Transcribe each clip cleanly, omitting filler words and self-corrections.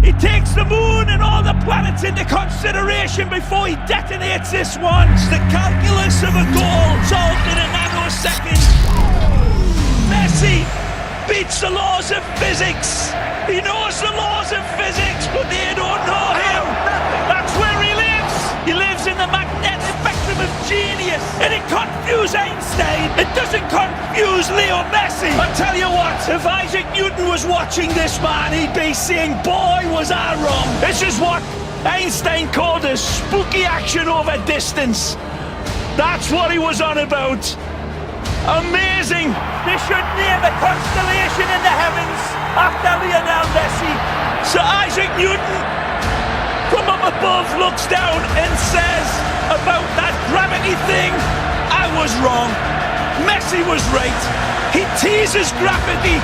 He takes the moon and all the planets into consideration before he detonates this one. It's the calculus of a goal solved in a nanosecond. Messi beats the laws of physics. He knows the laws of physics, but they don't know him. That's where he lives. He lives in the magnetic spectrum of genius. And it confused Einstein. It doesn't confuse Leo Messi. I tell you what, if Isaac Newton was watching this man, he'd be saying, boy, was I wrong. This is what Einstein called a spooky action over distance. That's what he was on about. Amazing! They should name a constellation in the heavens after Lionel Messi. Sir Isaac Newton, from up above, looks down and says about that gravity thing, I was wrong. Messi was right. He teases gravity.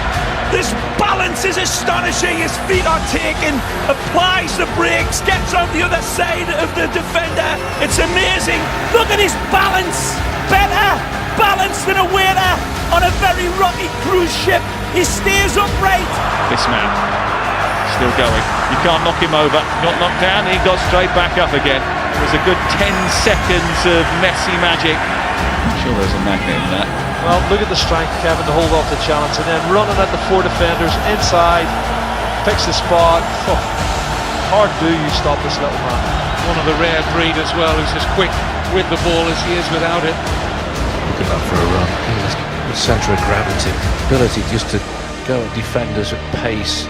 This balance is astonishing. His feet are taken, applies the brakes, gets on the other side of the defender. It's amazing. Look at his balance. Better balanced than a waiter on a very rocky cruise ship. He stays upright. This man still going. You can't knock him over. Got knocked down, he got straight back up again. It was a good 10 seconds of Messi magic. I'm sure there's a magnet in that. Well, look at the strength, Kevin, to hold off the challenge, and then running at the four defenders inside, picks the spot. Oh, hard do you stop this little man. One of the rare breed as well, who's as quick with the ball as he is without it. Look at that for a run. The centre of gravity, ability just to go at defenders at pace,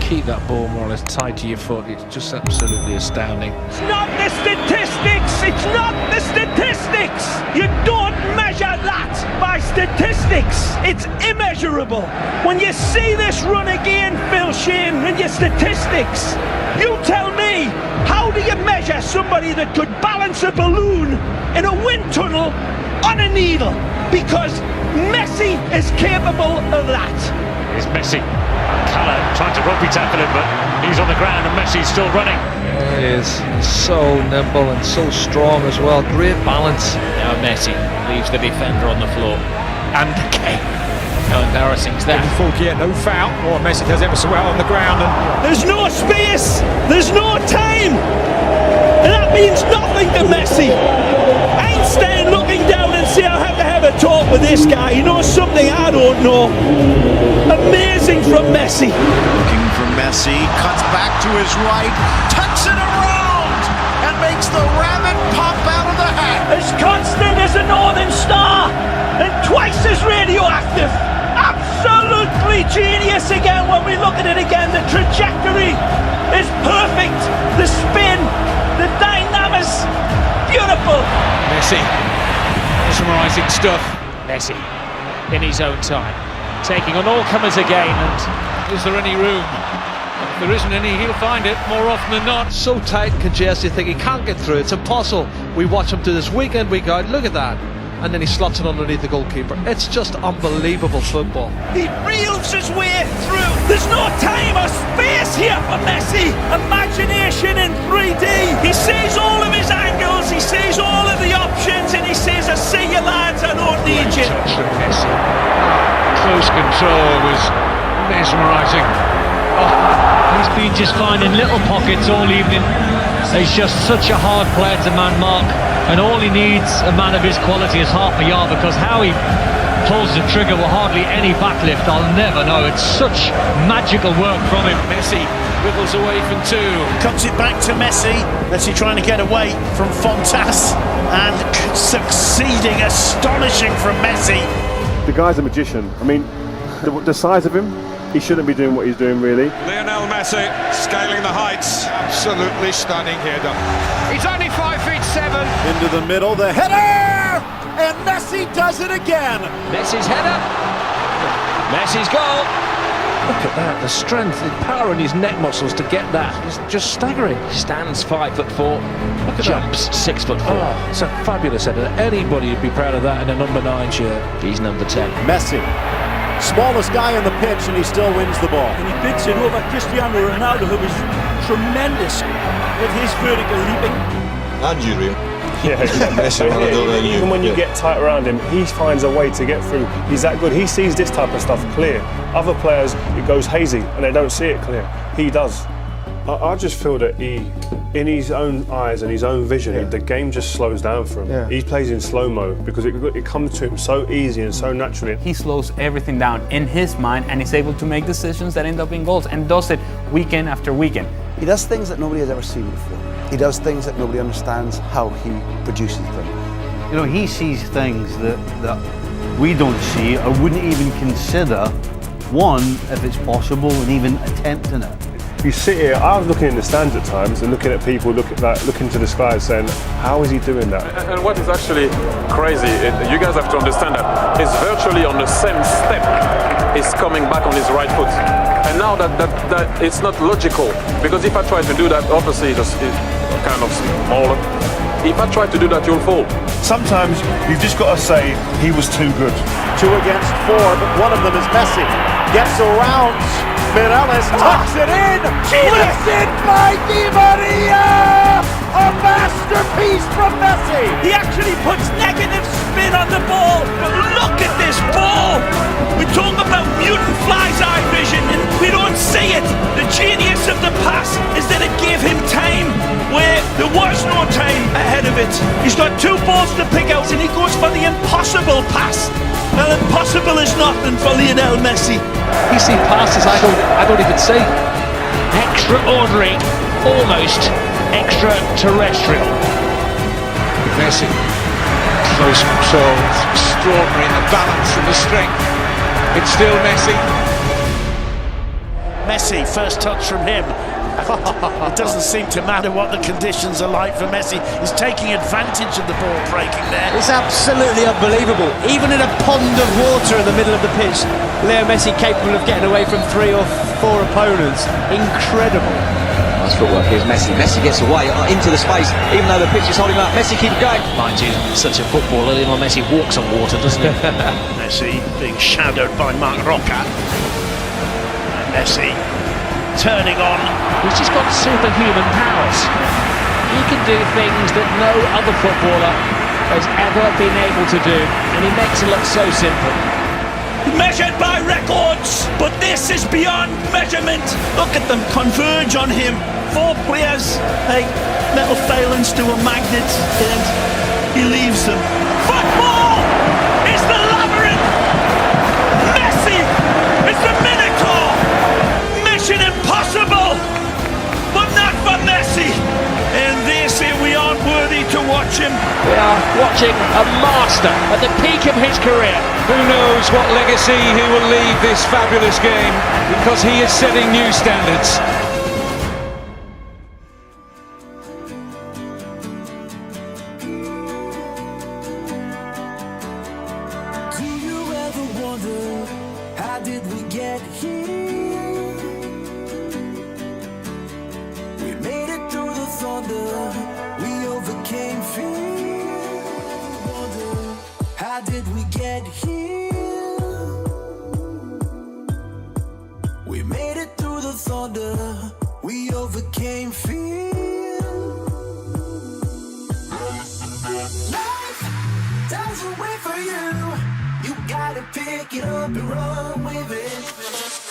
keep that ball more or less tied to your foot. It's just absolutely astounding. It's not the statistics. It's not the statistics. You don't measure that by statistics. It's immeasurable. When you see this run again, Phil Shane, in your statistics, you tell me, how do you measure somebody that could balance a balloon in a wind tunnel on a needle? Because Messi is capable of that. Here's Messi. Calla trying to rugby tackle him, but he's on the ground and Messi's still running. He is so nimble and so strong as well. Great balance. Now Messi leaves the defender on the floor. And Kane. How embarrassing is that? No foul. Oh, Messi does ever so well on the ground. And there's no space. There's no time. And that means nothing to Messi. Einstein looking down and say, I have to have a talk with this guy. He knows something I don't know. Amazing from Messi. Looking for Messi, cuts back to his right, tucks it around, and makes the rabbit pop out of the hat. As constant as a northern star, and twice as radioactive. Absolutely genius again when we look at it again. The trajectory is perfect. The spin, the dynamics, beautiful. Messi, mesmerising stuff. Messi, in his own time, taking on all comers again. And is there any room? If there isn't any, he'll find it more often than not. So tight and congested, you think he can't get through. It's impossible. We watch him do this week in, week out. Look at that. And then he slots it underneath the goalkeeper. It's just unbelievable football. He reels his way through. There's no time or space here for Messi. Imagination in 3D. He sees all of his angles, he sees all of the options, and he says, I see you lads, I don't need you. Touch from Messi. Close control was mesmerising. He's been just finding little pockets all evening. He's just such a hard player to man mark, and all he needs, a man of his quality, is half a yard, because how he pulls the trigger with hardly any backlift, I'll never know. It's such magical work from him. Messi wiggles away from two. Comes it back to Messi. Messi trying to get away from Fontas and succeeding. Astonishing from Messi. The guy's a magician. I mean, the size of him, he shouldn't be doing what he's doing, really. Lionel Messi scaling the heights. Absolutely stunning here, done. He's only 5'7". Into the middle, the header! And Messi does it again. Messi's header. Messi's goal. Look at that, the strength, the power in his neck muscles to get that. It's just staggering. Stands 5'4". Look at jumps that. 6'4". Oh, it's a fabulous header. Anybody would be proud of that in a number 9 shirt. He's number 10. Messi. Smallest guy on the pitch, and he still wins the ball. And he bids it over Cristiano Ronaldo, who is tremendous with his vertical leaping. And you, Rio. Yeah, even when you get tight around him, he finds a way to get through. He's that good. He sees this type of stuff clear. Other players, it goes hazy, and they don't see it clear. He does. I just feel that in his own eyes and his own vision, the game just slows down for him. He plays in slow-mo because it comes to him so easy and so naturally. He slows everything down in his mind and is able to make decisions that end up in goals, and does it weekend after weekend. He does things that nobody has ever seen before. He does things that nobody understands how he produces them. You know, he sees things that we don't see or wouldn't even consider, one, if it's possible, and even attempting it. You sit here, I was looking in the stands at times and looking at people looking to the sky and saying, how is he doing that? And what is actually crazy, you guys have to understand that he's virtually on the same step. He's coming back on his right foot. And now that it's not logical, because if I try to do that, obviously it's kind of smaller. If I try to do that, you'll fall. Sometimes you've just got to say he was too good. 2 against 4, but one of them is Messi. Gets around, Mireles tucks it in, lifted by Di Maria! A masterpiece from Messi! He actually puts negative spin on the ball, but look at this ball! We talk about mutant fly's eye vision and we don't see it. The genius of the pass is that it gave him time where there was no time ahead of it. He's got 2 balls to pick out and he goes for the impossible pass. Well, impossible is nothing for Lionel Messi. You see passes I don't even see. Extraordinary, almost extraterrestrial. Messi, close control, extraordinary in the balance and the strength. It's still Messi. Messi, first touch from him. It doesn't seem to matter what the conditions are like for Messi. He's taking advantage of the ball breaking there. It's absolutely unbelievable. Even in a pond of water in the middle of the pitch, Leo Messi capable of getting away from 3 or 4 opponents. Incredible. Nice footwork. Here's Messi. Messi gets away into the space, even though the pitch is holding him up. Messi keeps going. Mind you, such a footballer, Lionel Messi walks on water, doesn't he? Messi being shadowed by Marc Roca. And Messi turning on. He's just got superhuman powers. He can do things that no other footballer has ever been able to do, and he makes it look so simple. Measured by records, but this is beyond measurement. Look at them converge on him. 4 players, like little failings to a magnet, and he leaves them. Football is the labyrinth. Messi is the Minotaur. Mission impossible, but not for Messi. And they say we aren't worthy to watch him. We are watching a master at the peak of his career. Who knows what legacy he will leave this fabulous game, because he is setting new standards. Do you ever wonder, how did we get here? We made it through the thunder, we overcame fear. Wonder, how did we get here? We made it through the thunder, we overcame fear. Life doesn't wait for you, you gotta pick it up and run with it.